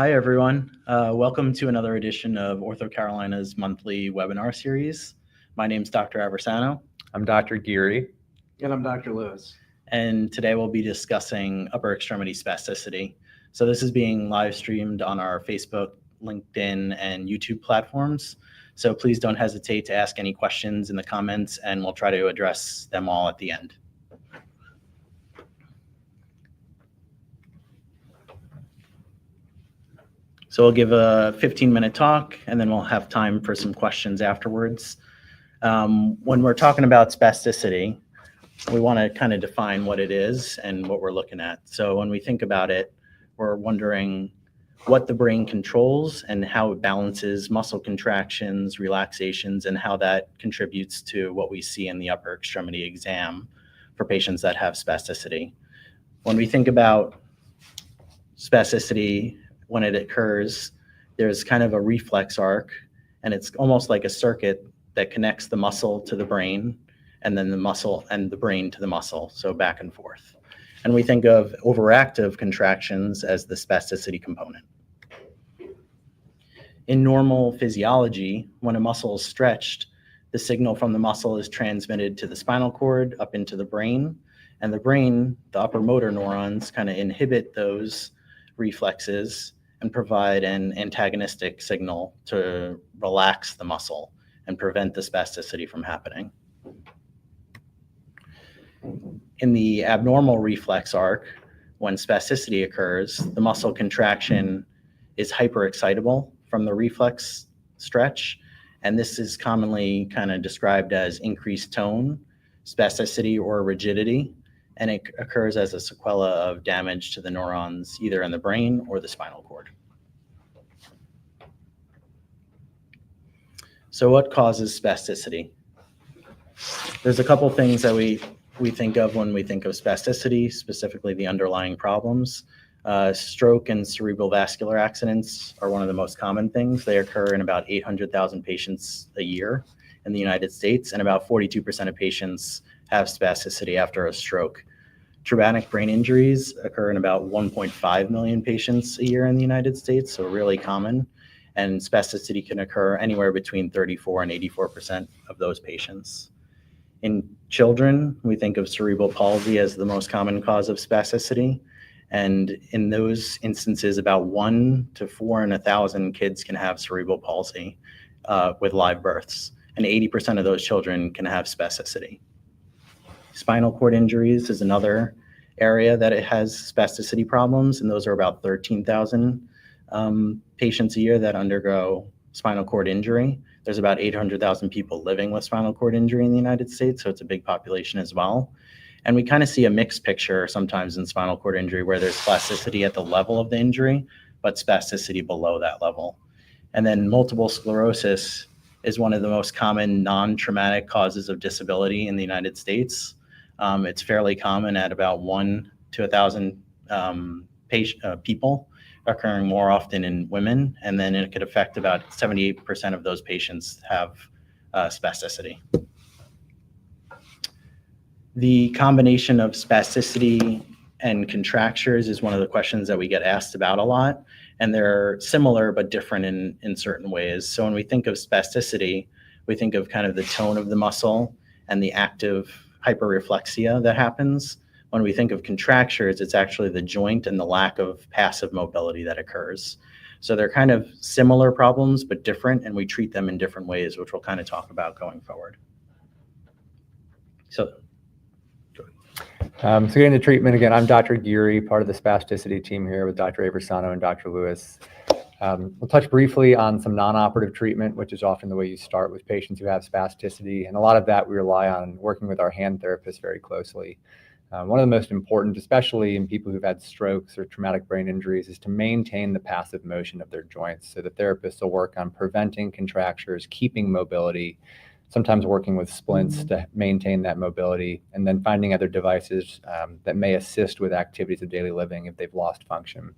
Hi, everyone. Welcome to another edition of OrthoCarolina's monthly webinar series. My name is Dr. Aversano. I'm Dr. Geary. And I'm Dr. Lewis. And today we'll be discussing upper extremity spasticity. So this is being live streamed on our Facebook, LinkedIn, and YouTube platforms. So please don't hesitate to ask any questions in the comments, and we'll try to address them all at the end. So we'll give a 15-minute talk, and then we'll have time for some questions afterwards. When we're talking about spasticity, we want to kind of define what it is and what we're looking at. So when we think about it, we're wondering what the brain controls and how it balances muscle contractions, relaxations, and how that contributes to what we see in the upper extremity exam for patients that have spasticity. When we think about spasticity, when it occurs, there's kind of a reflex arc, and it's almost like a circuit that connects the muscle to the brain, and then the muscle and the brain to the muscle, so back and forth. And we think of overactive contractions as the spasticity component. In normal physiology, when a muscle is stretched, the signal from the muscle is transmitted to the spinal cord up into the brain, and the brain, the upper motor neurons, kind of inhibit those reflexes and provide an antagonistic signal to relax the muscle and prevent the spasticity from happening. In the abnormal reflex arc, when spasticity occurs, the muscle contraction is hyperexcitable from the reflex stretch, and this is commonly kind of described as increased tone, spasticity, or rigidity, and it occurs as a sequela of damage to the neurons either in the brain or the spinal cord. So what causes spasticity? There's a couple things that we think of when we think of spasticity, specifically the underlying problems. Stroke and cerebral vascular accidents are one of the most common things. They occur in about 800,000 patients a year in the United States, and about 42% of patients have spasticity after a stroke. Traumatic brain injuries occur in about 1.5 million patients a year in the United States, so really common. And spasticity can occur anywhere between 34 and 84% of those patients. In children, we think of cerebral palsy as the most common cause of spasticity. And in those instances, about 1 to 4 in 1,000 kids can have cerebral palsy with live births. And 80% of those children can have spasticity. Spinal cord injuries is another area that it has spasticity problems, and those are about 13,000 patients a year that undergo spinal cord injury. There's about 800,000 people living with spinal cord injury in the United States, so it's a big population as well. And we kind of see a mixed picture sometimes in spinal cord injury where there's spasticity at the level of the injury, but spasticity below that level. And then multiple sclerosis is one of the most common non-traumatic causes of disability in the United States. It's fairly common at about 1 to 1,000 people, occurring more often in women, and then it could affect about 78% of those patients have spasticity. The combination of spasticity and contractures is one of the questions that we get asked about a lot, and they're similar but different in certain ways. So when we think of spasticity, we think of kind of the tone of the muscle and the active hyperreflexia that happens. When we think of contractures, it's actually the joint and the lack of passive mobility that occurs. So they're kind of similar problems, but different, and we treat them in different ways, which we'll kind of talk about going forward. So getting into treatment again, I'm Dr. Geary, part of the spasticity team here with Dr. Aversano and Dr. Lewis. We'll touch briefly on some non-operative treatment, which is often the way you start with patients who have spasticity. And a lot of that we rely on working with our hand therapists very closely. One of the most important, especially in people who've had strokes or traumatic brain injuries, is to maintain the passive motion of their joints. So the therapist will work on preventing contractures, keeping mobility, sometimes working with splints to maintain that mobility, and then finding other devices that may assist with activities of daily living if they've lost function.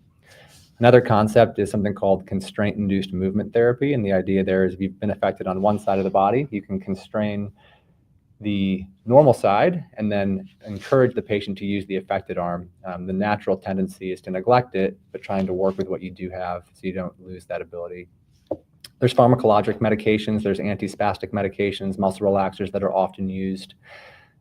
Another concept is something called constraint-induced movement therapy, and the idea there is if you've been affected on one side of the body, you can constrain the normal side and then encourage the patient to use the affected arm. The natural tendency is to neglect it, but trying to work with what you do have so you don't lose that ability. There's pharmacologic medications, there's antispastic medications, muscle relaxers that are often used.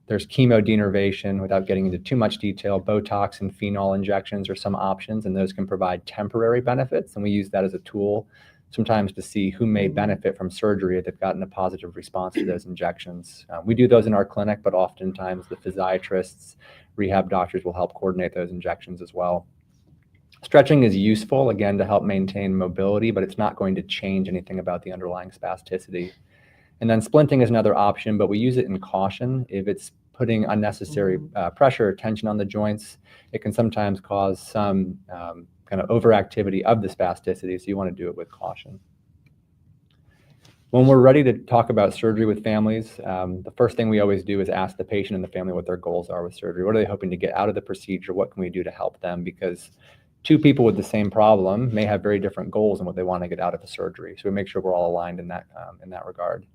There's chemodenervation, without getting into too much detail. Botox and phenol injections are some options, and those can provide temporary benefits. And we use that as a tool sometimes to see who may benefit from surgery if they've gotten a positive response to those injections. We do those in our clinic, but oftentimes the physiatrists, rehab doctors will help coordinate those injections as well. Stretching is useful, again, to help maintain mobility, but it's not going to change anything about the underlying spasticity. And then splinting is another option, but we use it in caution. If it's putting unnecessary pressure or tension on the joints, it can sometimes cause some kind of overactivity of the spasticity, so you want to do it with caution. When we're ready to talk about surgery with families, the first thing we always do is ask the patient and the family what their goals are with surgery. What are they hoping to get out of the procedure? What can we do to help them? Because two people with the same problem may have very different goals in what they want to get out of the surgery. So we make sure we're all aligned in that regard.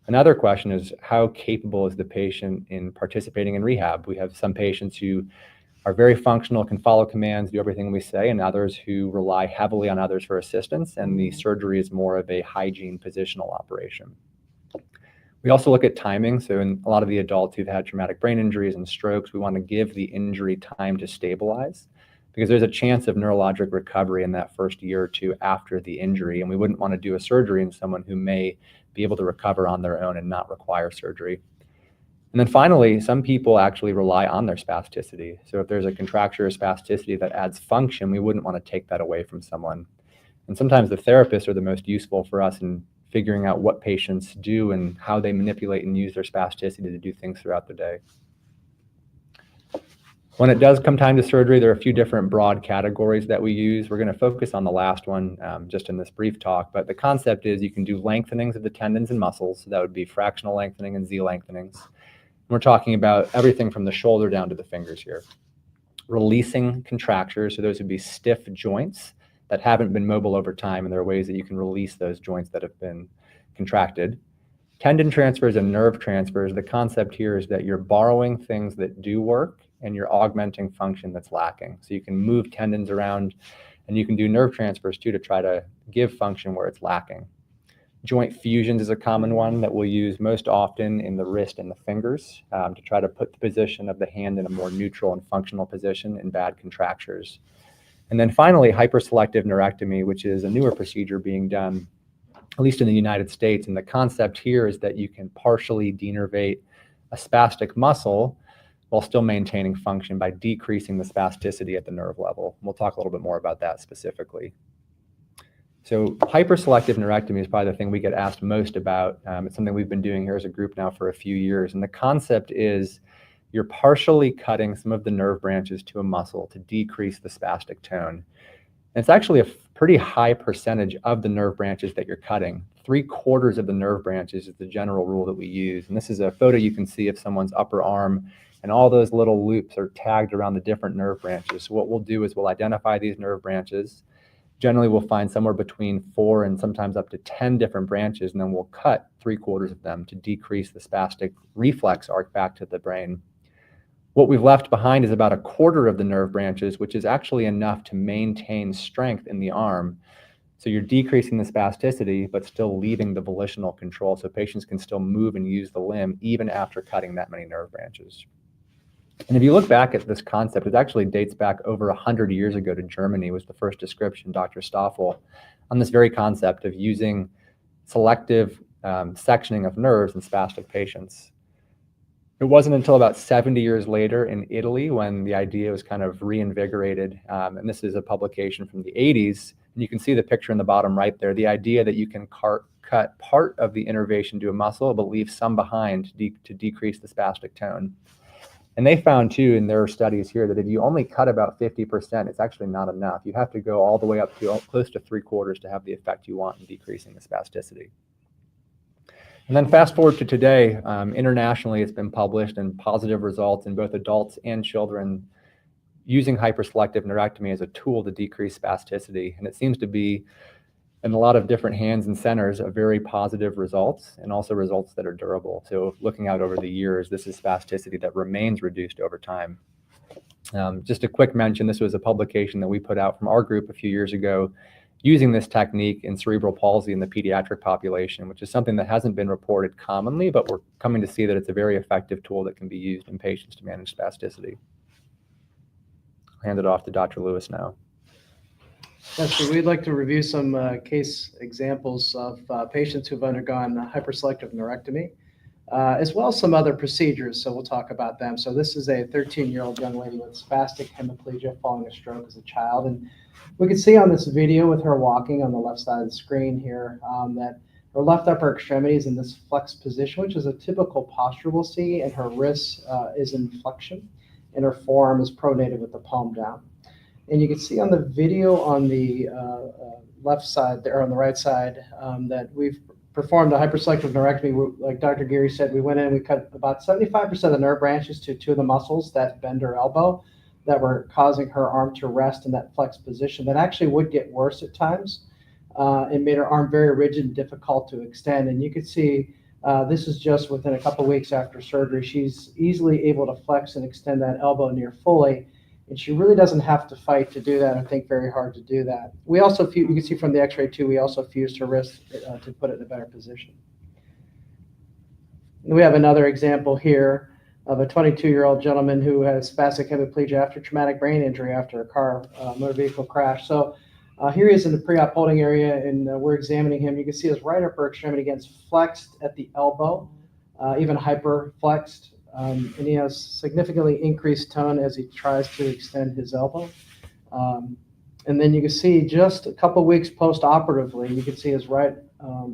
Another question is, how capable is the patient in participating in rehab? We have some patients who are very functional, can follow commands, do everything we say, and others who rely heavily on others for assistance, and the surgery is more of a hygiene positional operation. We also look at timing. So in a lot of the adults who've had traumatic brain injuries and strokes, we want to give the injury time to stabilize, because there's a chance of neurologic recovery in that first year or two after the injury, and we wouldn't want to do a surgery in someone who may be able to recover on their own and not require surgery. And then finally, some people actually rely on their spasticity. So if there's a contracture or spasticity that adds function, we wouldn't want to take that away from someone. And sometimes the therapists are the most useful for us in figuring out what patients do and how they manipulate and use their spasticity to do things throughout the day. When it does come time to surgery, there are a few different broad categories that we use. We're going to focus on the last one just in this brief talk, but the concept is you can do lengthenings of the tendons and muscles. So that would be fractional lengthening and Z lengthenings. And we're talking about everything from the shoulder down to the fingers here. Releasing contractures, so those would be stiff joints that haven't been mobile over time, and there are ways that you can release those joints that have been contracted. Tendon transfers and nerve transfers, the concept here is that you're borrowing things that do work and you're augmenting function that's lacking. So you can move tendons around, and you can do nerve transfers too to try to give function where it's lacking. Joint fusions is a common one that we'll use most often in the wrist and the fingers to try to put the position of the hand in a more neutral and functional position in bad contractures. And then finally, hyperselective neurectomy, which is a newer procedure being done, at least in the United States. And the concept here is that you can partially denervate a spastic muscle while still maintaining function by decreasing the spasticity at the nerve level. We'll talk a little bit more about that specifically. So hyperselective neurectomy is probably the thing we get asked most about. It's something we've been doing here as a group now for a few years. And the concept is you're partially cutting some of the nerve branches to a muscle to decrease the spastic tone. And it's actually a pretty high percentage of the nerve branches that you're cutting. 3/4 of the nerve branches is the general rule that we use. And this is a photo you can see of someone's upper arm, and all those little loops are tagged around the different nerve branches. So what we'll do is we'll identify these nerve branches. Generally, we'll find somewhere between 4 and sometimes up to 10 different branches, and then we'll cut 3/4 of them to decrease the spastic reflex arc back to the brain. What we've left behind is about 1/4 of the nerve branches, which is actually enough to maintain strength in the arm. So you're decreasing the spasticity, but still leaving the volitional control, so patients can still move and use the limb even after cutting that many nerve branches. And if you look back at this concept, it actually dates back over 100 years ago to Germany. Was the first description, Dr. Stoffel, on this very concept of using selective sectioning of nerves in spastic patients. It wasn't until about 70 years later in Italy when the idea was kind of reinvigorated. And this is a publication from the 80s. And you can see the picture in the bottom right there, the idea that you can cut part of the innervation to a muscle, but leave some behind to decrease the spastic tone. And they found too in their studies here that if you only cut about 50%, it's actually not enough. You have to go all the way up to close to 3/4 to have the effect you want in decreasing the spasticity. And then fast forward to today, internationally it's been published and positive results in both adults and children using hyperselective neurectomy as a tool to decrease spasticity. And it seems to be in a lot of different hands and centers of very positive results, and also results that are durable. So looking out over the years, this is spasticity that remains reduced over time. Just a quick mention, this was a publication that we put out from our group a few years ago using this technique in cerebral palsy in the pediatric population, which is something that hasn't been reported commonly, but we're coming to see that it's a very effective tool that can be used in patients to manage spasticity. I'll hand it off to Dr. Lewis now. Yes, so we'd like to review some case examples of patients who've undergone hyperselective neurectomy, as well as some other procedures, so we'll talk about them. So this is a 13-year-old young lady with spastic hemiplegia following a stroke as a child, and we can see on this video with her walking on the left side of the screen here that her left upper extremity is in this flexed position, which is a typical posture we'll see, and her wrist is in flexion, and her forearm is pronated with the palm down. And you can see on the video on the left side there, on the right side, that we've performed a hyperselective neurectomy. Like Dr. Geary said, we went in and we cut about 75% of the nerve branches to two of the muscles that bend her elbow that were causing her arm to rest in that flexed position. That actually would get worse at times. It made her arm very rigid and difficult to extend. And you can see this is just within a couple weeks after surgery. She's easily able to flex and extend that elbow near fully. And she really doesn't have to fight to do that, I think very hard to do that. We also, you can see from the x-ray too, we also fused her wrist to put it in a better position. And we have another example here of a 22-year-old gentleman who has spastic hemiplegia after traumatic brain injury after a motor vehicle crash. So here he is in the pre-op holding area, and we're examining him. You can see his right upper extremity again is flexed at the elbow, even hyper flexed. And he has significantly increased tone as he tries to extend his elbow. And then you can see just a couple weeks post-operatively, you can see his right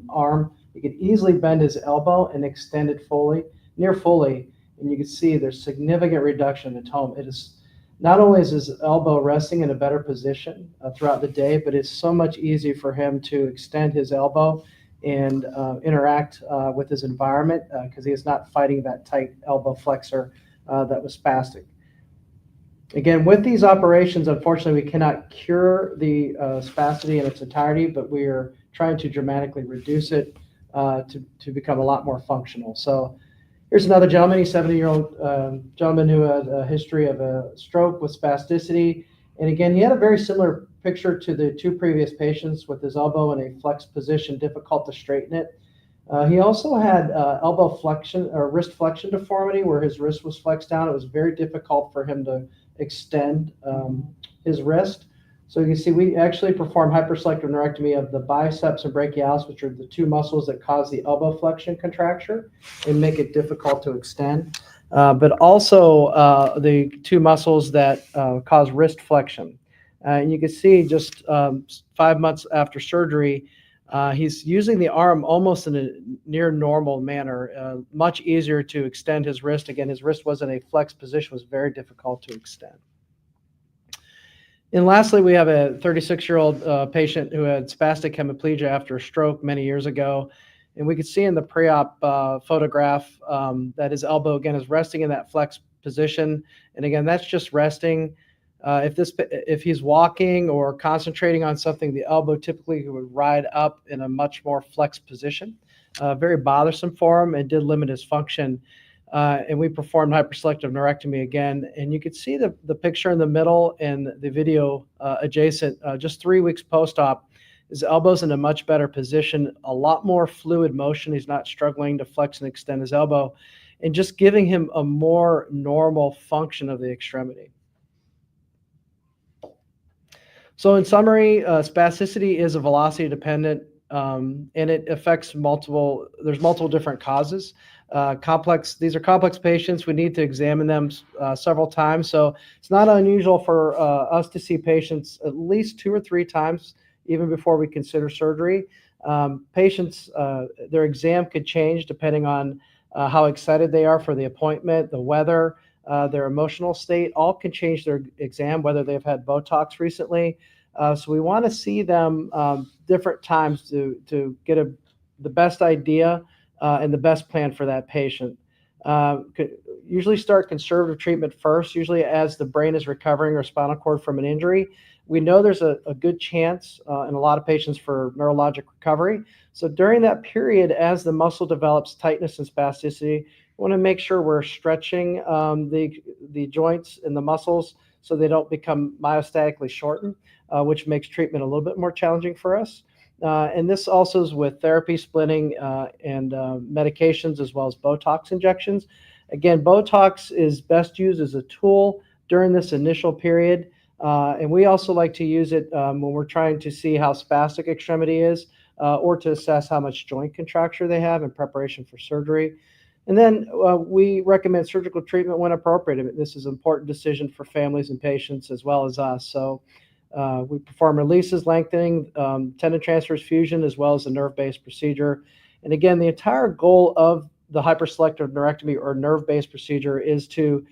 arm. He could easily bend his elbow and extend it fully, near fully. And you can see there's significant reduction in tone. It is not only is his elbow resting in a better position throughout the day, but it's so much easier for him to extend his elbow and interact with his environment because he is not fighting that tight elbow flexor that was spastic. Again, with these operations, unfortunately, we cannot cure the spasticity in its entirety, but we are trying to dramatically reduce it to become a lot more functional. So here's another gentleman, he's a 70-year-old gentleman who had a history of a stroke with spasticity. And again, he had a very similar picture to the two previous patients with his elbow in a flexed position, difficult to straighten it. He also had elbow flexion or wrist flexion deformity where his wrist was flexed down. It was very difficult for him to extend his wrist. So you can see we actually perform hyperselective neurectomy of the biceps and brachialis, which are the two muscles that cause the elbow flexion contracture and make it difficult to extend. But also the two muscles that cause wrist flexion. And you can see just 5 months after surgery, he's using the arm almost in a near normal manner, much easier to extend his wrist. Again, his wrist was in a flexed position, was very difficult to extend. And lastly, we have a 36-year-old patient who had spastic hemiplegia after a stroke many years ago. And we could see in the pre-op photograph that his elbow, again, is resting in that flexed position. And again, that's just resting. If he's walking or concentrating on something, the elbow typically would ride up in a much more flexed position. Very bothersome for him and did limit his function. And we performed hyperselective neurectomy again. And you could see the picture in the middle and the video adjacent, just 3 weeks post-op. His elbow's in a much better position, a lot more fluid motion. He's not struggling to flex and extend his elbow, and just giving him a more normal function of the extremity. So in summary, spasticity is a velocity dependent, and it affects there's multiple different causes. These are complex patients. We need to examine them several times. So it's not unusual for us to see patients at least 2 or 3 times even before we consider surgery. Patients, their exam could change depending on how excited they are for the appointment, the weather, their emotional state, all can change their exam, whether they've had Botox recently. So we want to see them different times to get the best idea and the best plan for that patient. Usually start conservative treatment first, usually as the brain is recovering or spinal cord from an injury. We know there's a good chance in a lot of patients for neurologic recovery. So during that period, as the muscle develops tightness and spasticity, we want to make sure we're stretching the joints and the muscles so they don't become myostatically shortened, which makes treatment a little bit more challenging for us. And this also is with therapy, splitting, and medications, as well as Botox injections. Again, Botox is best used as a tool during this initial period. And we also like to use it when we're trying to see how spastic extremity is, or to assess how much joint contracture they have in preparation for surgery. And then we recommend surgical treatment when appropriate. This is an important decision for families and patients as well as us. So we perform releases, lengthening, tendon transfers, fusion, as well as a nerve-based procedure. And again, the entire goal of the hyperselective neurectomy or nerve-based procedure is to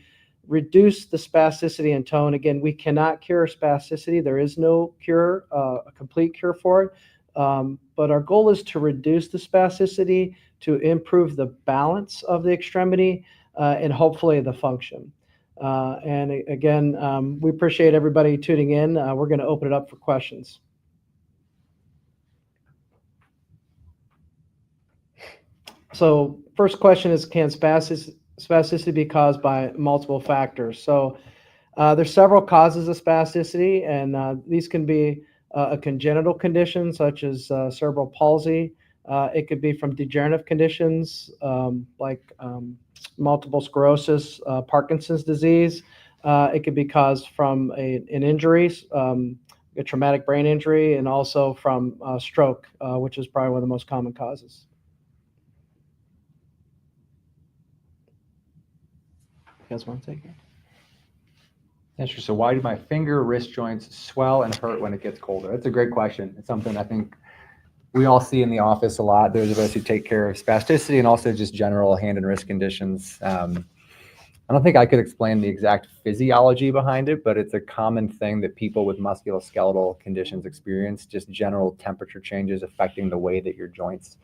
reduce the spasticity and tone. Again, we cannot cure spasticity. There is no cure, a complete cure for it. But our goal is to reduce the spasticity, to improve the balance of the extremity, and hopefully the function. And again, we appreciate everybody tuning in. We're going to open it up for questions. So first question is, can spasticity be caused by multiple factors? So there's several causes of spasticity, and these can be a congenital condition such as cerebral palsy. It could be from degenerative conditions like multiple sclerosis, Parkinson's disease. It could be caused from an injury, a traumatic brain injury, and also from stroke, which is probably one of the most common causes. You guys want to take it? Yeah, sure. So why do my finger, wrist joints swell and hurt when it gets colder? That's a great question. It's something I think we all see in the office a lot. Those of us who take care of spasticity and also just general hand and wrist conditions. I don't think I could explain the exact physiology behind it, but it's a common thing that people with musculoskeletal conditions experience, just general temperature changes affecting the way that your joints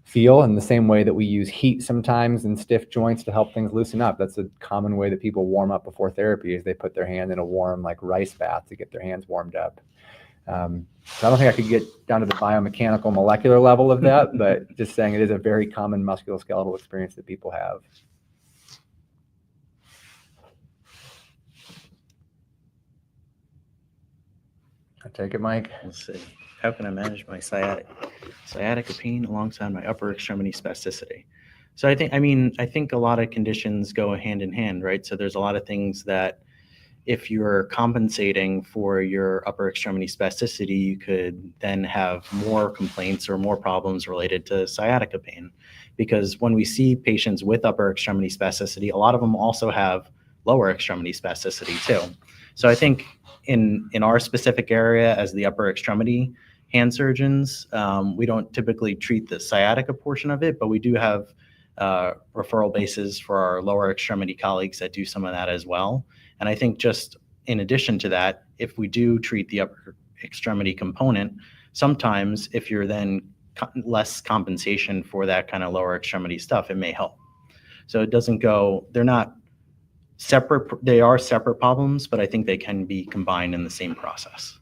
feel, in the same way that we use heat sometimes in stiff joints to help things loosen up. That's a common way that people warm up before therapy, is they put their hand in a warm, like rice bath, to get their hands warmed up. So I don't think I could get down to the biomechanical molecular level of that, but just saying it is a very common musculoskeletal experience that people have. I take it, Mike. Let's see. How can I manage my sciatica pain alongside my upper extremity spasticity? So I think a lot of conditions go hand in hand, right? So there's a lot of things that if you're compensating for your upper extremity spasticity, you could then have more complaints or more problems related to sciatica pain. Because when we see patients with upper extremity spasticity, a lot of them also have lower extremity spasticity too. So I think in our specific area as the upper extremity hand surgeons, we don't typically treat the sciatica portion of it, but we do have referral bases for our lower extremity colleagues that do some of that as well. And I think just in addition to that, if we do treat the upper extremity component, sometimes if you're then less compensation for that kind of lower extremity stuff, it may help. So it doesn't go, they're not separate, they are separate problems, but I think they can be combined in the same process.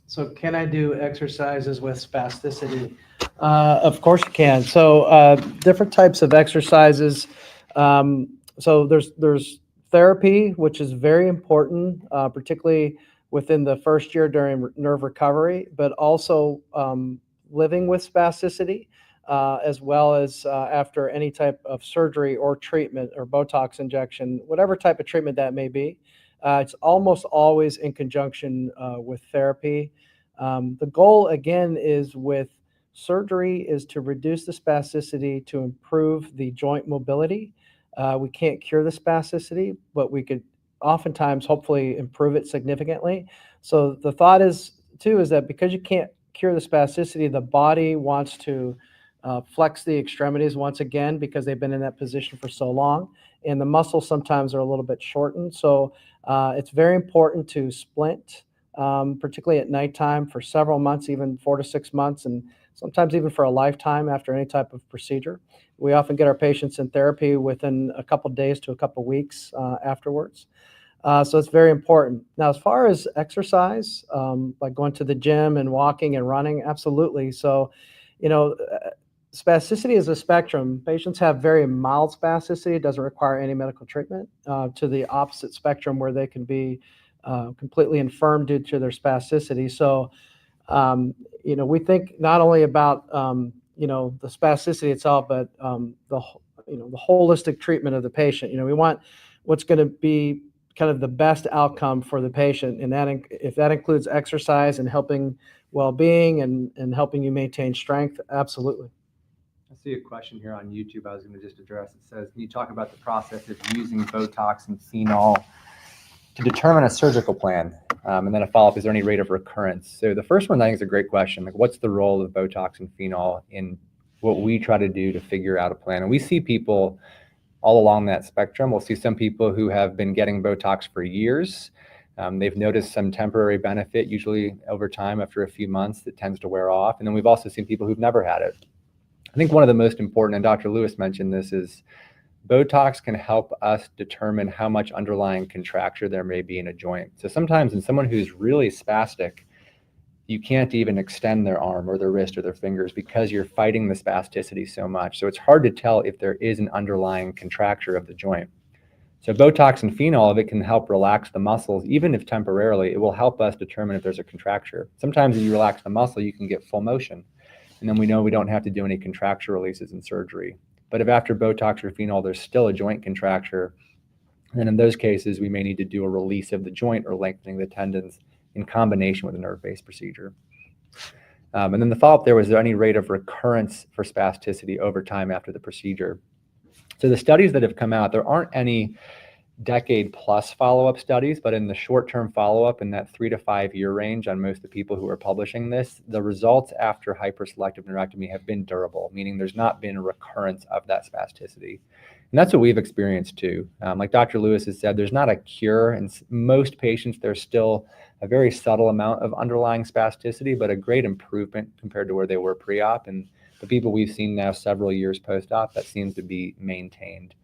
So can I do exercises with spasticity? Of course you can. So different types of exercises. So there's therapy, which is very important, particularly within the first year during nerve recovery, but also living with spasticity, as well as after any type of surgery or treatment or Botox injection, whatever type of treatment that may be. It's almost always in conjunction with therapy. The goal, again, is with surgery is to reduce the spasticity to improve the joint mobility. We can't cure the spasticity, but we could oftentimes hopefully improve it significantly. So the thought is, too, is that because you can't cure the spasticity, the body wants to flex the extremities once again because they've been in that position for so long, and the muscles sometimes are a little bit shortened. So it's very important to splint particularly at nighttime for several months, even 4 to 6 months, and sometimes even for a lifetime after any type of procedure. We often get our patients in therapy within a couple days to a couple weeks afterwards. So it's very important. Now, as far as exercise, like going to the gym and walking and running, absolutely. So, spasticity is a spectrum. Patients have very mild spasticity. It doesn't require any medical treatment, to the opposite spectrum where they can be completely infirm due to their spasticity. So, we think not only about, the spasticity itself, but the holistic treatment of the patient. We want what's going to be kind of the best outcome for the patient, and if that includes exercise and helping well-being and helping you maintain strength, absolutely. I see a question here on YouTube I was going to just address. It says, can you talk about the process of using Botox and phenol to determine a surgical plan? And then a follow-up, is there any rate of recurrence? So the first one I think is a great question. Like, what's the role of Botox and phenol in what we try to do to figure out a plan? And we see people all along that spectrum. We'll see some people who have been getting Botox for years. They've noticed some temporary benefit, usually over time after a few months, that tends to wear off. And then we've also seen people who've never had it. I think one of the most important, and Dr. Lewis mentioned this, is Botox can help us determine how much underlying contracture there may be in a joint. So sometimes in someone who's really spastic, you can't even extend their arm or their wrist or their fingers because you're fighting the spasticity so much. So it's hard to tell if there is an underlying contracture of the joint. So Botox and phenol, if it can help relax the muscles, even if temporarily, it will help us determine if there's a contracture. Sometimes if you relax the muscle, you can get full motion. And then we know we don't have to do any contracture releases in surgery. But if after Botox or phenol, there's still a joint contracture, then in those cases, we may need to do a release of the joint or lengthening the tendons in combination with a nerve-based procedure. And then the follow-up there, was there any rate of recurrence for spasticity over time after the procedure? So the studies that have come out, there aren't any decade-plus follow-up studies, but in the short-term follow-up in that 3 to 5 year range on most of the people who are publishing this, the results after hyperselective neurectomy have been durable, meaning there's not been a recurrence of that spasticity. And that's what we've experienced too. Like Dr. Lewis has said, there's not a cure. In most patients, there's still a very subtle amount of underlying spasticity, but a great improvement compared to where they were pre-op. And the people we've seen now several years post-op, that seems to be maintained,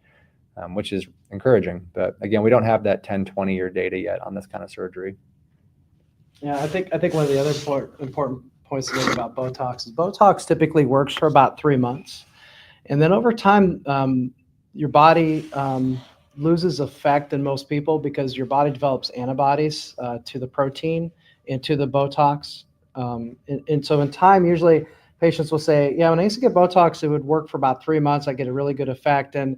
which is encouraging. But again, we don't have that 10, 20-year data yet on this kind of surgery. Yeah, I think one of the other important points to make about Botox is Botox typically works for about 3 months. And then over time, your body loses effect in most people because your body develops antibodies to the protein and to the Botox. And so in time, usually patients will say, yeah, when I used to get Botox, it would work for about 3 months. I get a really good effect. And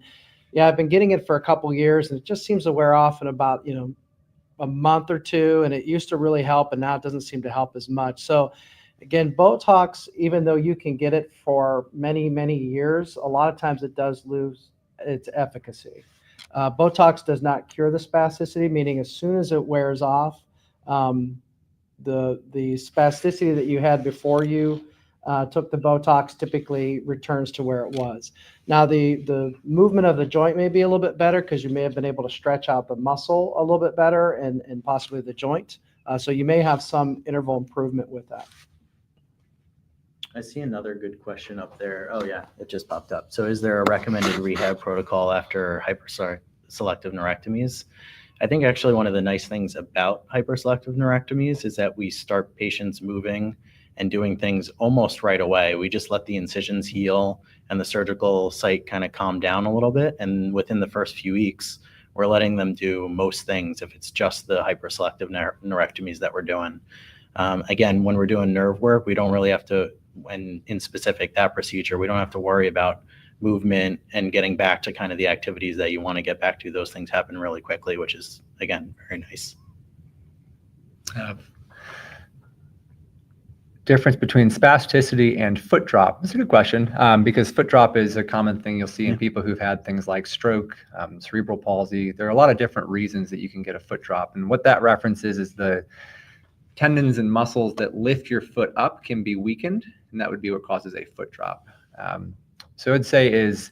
yeah, I've been getting it for a couple years, and it just seems to wear off in about, a month or two. And it used to really help, and now it doesn't seem to help as much. So again, Botox, even though you can get it for many, many years, a lot of times it does lose its efficacy. Botox does not cure the spasticity, meaning as soon as it wears off, the spasticity that you had before you took the Botox typically returns to where it was. Now, the movement of the joint may be a little bit better because you may have been able to stretch out the muscle a little bit better and possibly the joint. So you may have some interval improvement with that. I see another good question up there. Oh yeah, it just popped up. So is there a recommended rehab protocol after hyperselective neurectomies? I think actually one of the nice things about hyperselective neurectomies is that we start patients moving and doing things almost right away. We just let the incisions heal and the surgical site kind of calm down a little bit. And within the first few weeks, we're letting them do most things if it's just the hyperselective neurectomies that we're doing. Again, when we're doing nerve work, we don't really have to, when in specific that procedure, we don't have to worry about movement and getting back to kind of the activities that you want to get back to. Those things happen really quickly, which is, again, very nice. Difference between spasticity and foot drop. That's a good question, because foot drop is a common thing you'll see in people who've had things like stroke, cerebral palsy. There are a lot of different reasons that you can get a foot drop. And what that references is the tendons and muscles that lift your foot up can be weakened, and that would be what causes a foot drop. So I'd say is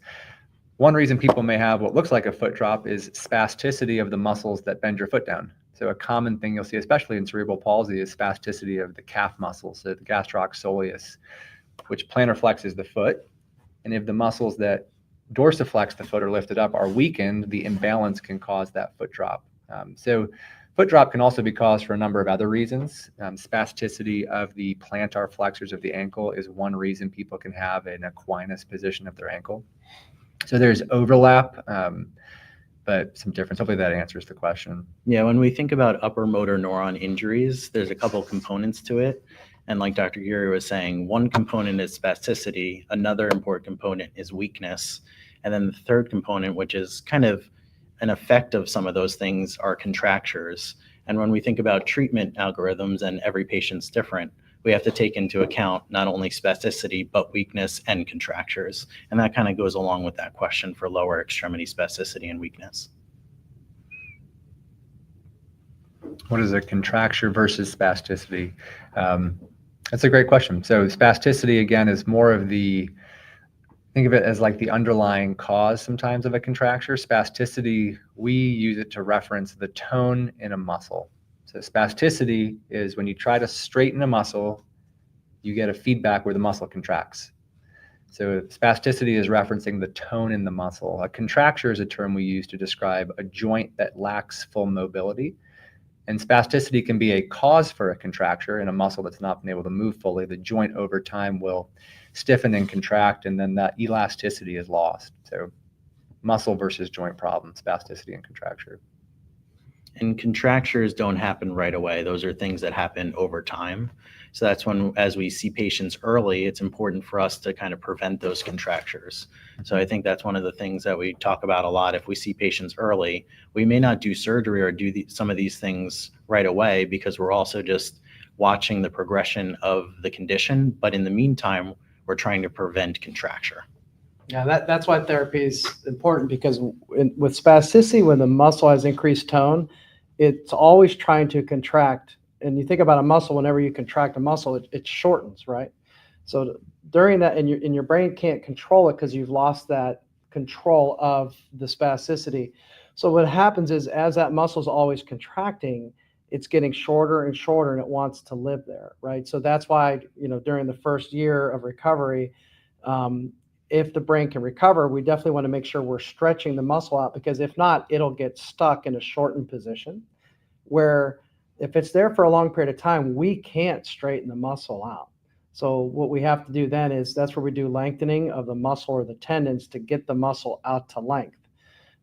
one reason people may have what looks like a foot drop is spasticity of the muscles that bend your foot down. So a common thing you'll see, especially in cerebral palsy, is spasticity of the calf muscle, so the gastrocnemius soleus, which plantar flexes the foot. And if the muscles that dorsiflex the foot or lift it up are weakened, the imbalance can cause that foot drop. So foot drop can also be caused for a number of other reasons. Spasticity of the plantar flexors of the ankle is one reason people can have an equinus position of their ankle. So there's overlap, but some difference. Hopefully that answers the question. Yeah, when we think about upper motor neuron injuries, there's a couple components to it. And like Dr. Geary was saying, one component is spasticity, another important component is weakness. And then the third component, which is kind of an effect of some of those things, are contractures. And when we think about treatment algorithms, and every patient's different, we have to take into account not only spasticity, but weakness and contractures. And that kind of goes along with that question for lower extremity spasticity and weakness. What is a contracture versus spasticity? That's a great question. So spasticity, again, is more of the, think of it as like the underlying cause sometimes of a contracture. Spasticity, we use it to reference the tone in a muscle. So spasticity is when you try to straighten a muscle, you get a feedback where the muscle contracts. So spasticity is referencing the tone in the muscle. A contracture is a term we use to describe a joint that lacks full mobility. And spasticity can be a cause for a contracture in a muscle that's not been able to move fully. The joint over time will stiffen and contract, and then that elasticity is lost. So muscle versus joint problem, spasticity and contracture. And contractures don't happen right away. Those are things that happen over time. So that's when, as we see patients early, it's important for us to kind of prevent those contractures. So I think that's one of the things that we talk about a lot. If we see patients early, we may not do surgery or do some of these things right away because we're also just watching the progression of the condition. But in the meantime, we're trying to prevent contracture. Yeah, that's why therapy is important, because with spasticity, when the muscle has increased tone, it's always trying to contract. And you think about a muscle, whenever you contract a muscle, it shortens, right? So during that, and your brain can't control it because you've lost that control of the spasticity. So what happens is, as that muscle is always contracting, it's getting shorter and shorter, and it wants to live there, right? So that's why, during the first year of recovery, if the brain can recover, we definitely want to make sure we're stretching the muscle out, because if not, it'll get stuck in a shortened position where if it's there for a long period of time, we can't straighten the muscle out. So what we have to do then is, that's where we do lengthening of the muscle or the tendons to get the muscle out to length.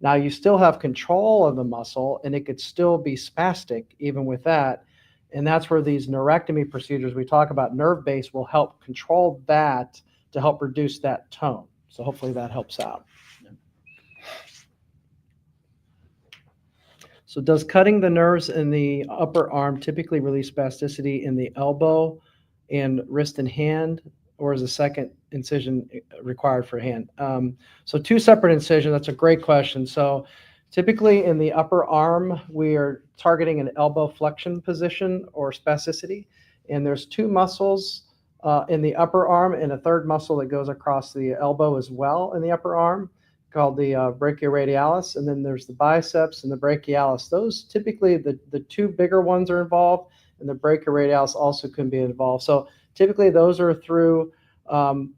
Now you still have control of the muscle, and it could still be spastic even with that. And that's where these neurectomy procedures we talk about, nerve base, will help control that to help reduce that tone. So hopefully that helps out. So does cutting the nerves in the upper arm typically release spasticity in the elbow and wrist and hand, or is a second incision required for hand? So two separate incisions, that's a great question. So typically in the upper arm, we are targeting an elbow flexion position or spasticity. And there's two muscles in the upper arm and a third muscle that goes across the elbow as well in the upper arm, called the brachioradialis. And then there's the biceps and the brachialis. Those typically, the two bigger ones are involved, and the brachioradialis also can be involved. So typically those are through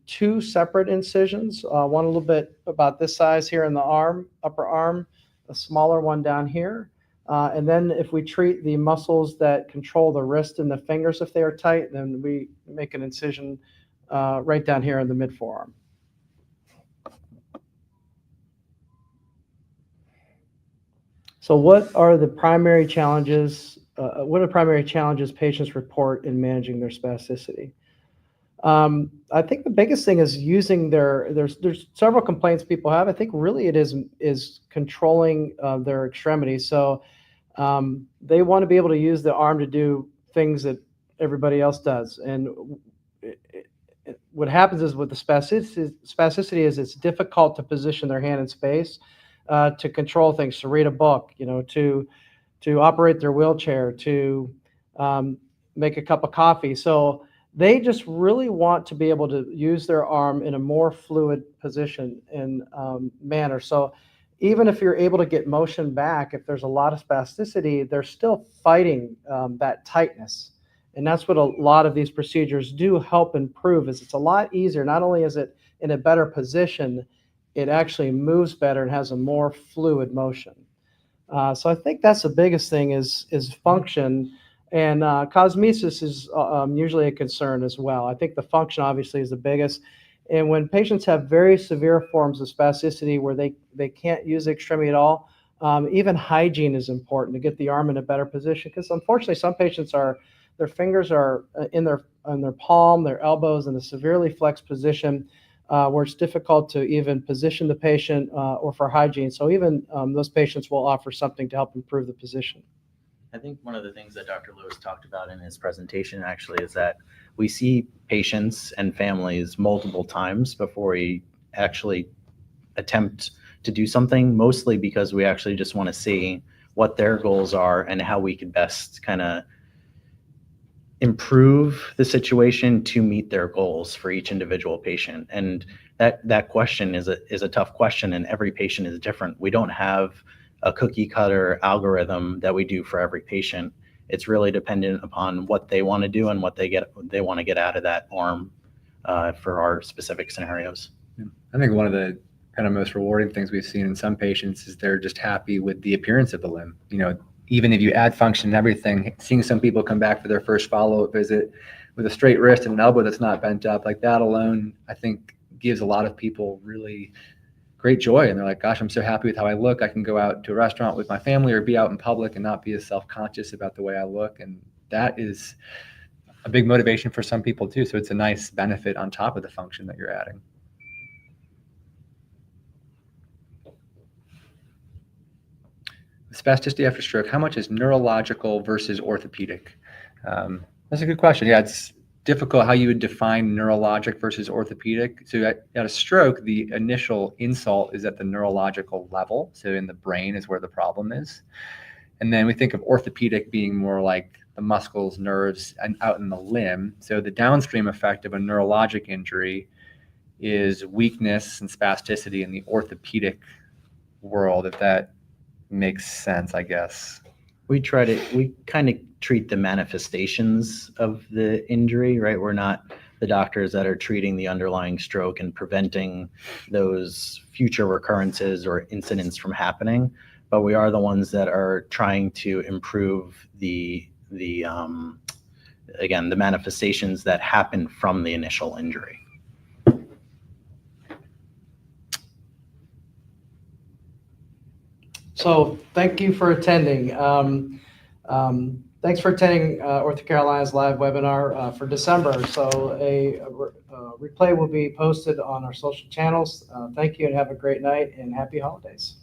two separate incisions, one a little bit about this size here in the arm, upper arm, a smaller one down here. And then if we treat the muscles that control the wrist and the fingers, if they are tight, then we make an incision right down here in the mid forearm. So what are the primary challenges? What are the primary challenges patients report in managing their spasticity? I think the biggest thing is using there's several complaints people have. I think really it is controlling their extremities. So they want to be able to use the arm to do things that everybody else does. And what happens is with the spasticity is it's difficult to position their hand in space to control things, to read a book, to operate their wheelchair, to make a cup of coffee. So they just really want to be able to use their arm in a more fluid position and manner. So even if you're able to get motion back, if there's a lot of spasticity, they're still fighting that tightness. And that's what a lot of these procedures do help improve, is it's a lot easier. Not only is it in a better position, it actually moves better and has a more fluid motion. So I think that's the biggest thing is function, and cosmesis is usually a concern as well. I think the function obviously is the biggest. And when patients have very severe forms of spasticity where they can't use the extremity at all, even hygiene is important to get the arm in a better position, because unfortunately some patients their fingers are in their palm, their elbows in a severely flexed position, where it's difficult to even position the patient or for hygiene. So even those patients will offer something to help improve the position. I think one of the things that Dr. Lewis talked about in his presentation actually is that we see patients and families multiple times before we actually attempt to do something, mostly because we actually just want to see what their goals are and how we could best kind of improve the situation to meet their goals for each individual patient. And that question is a tough question, and every patient is different. We don't have a cookie cutter algorithm that we do for every patient. It's really dependent upon what they want to do and what they want to get out of that arm for our specific scenarios. I think one of the kind of most rewarding things we've seen in some patients is they're just happy with the appearance of the limb. You know, even if you add function and everything, seeing some people come back for their first follow-up visit with a straight wrist and an elbow that's not bent up, like that alone, I think gives a lot of people really great joy. And they're like, gosh, I'm so happy with how I look. I can go out to a restaurant with my family or be out in public and not be as self-conscious about the way I look. And that is a big motivation for some people too. So it's a nice benefit on top of the function that you're adding. Spasticity after stroke, how much is neurological versus orthopedic? That's a good question. Yeah, it's difficult how you would define neurologic versus orthopedic. So at a stroke, the initial insult is at the neurological level. So in the brain is where the problem is. And then we think of orthopedic being more like the muscles, nerves, and out in the limb. So the downstream effect of a neurologic injury is weakness and spasticity in the orthopedic world, if that makes sense, I guess. We kind of treat the manifestations of the injury, right? We're not the doctors that are treating the underlying stroke and preventing those future recurrences or incidents from happening, but we are the ones that are trying to improve the manifestations that happen from the initial injury. So thank you for attending. Thanks for attending OrthoCarolina's live webinar for December. So a replay will be posted on our social channels. Thank you and have a great night and happy holidays.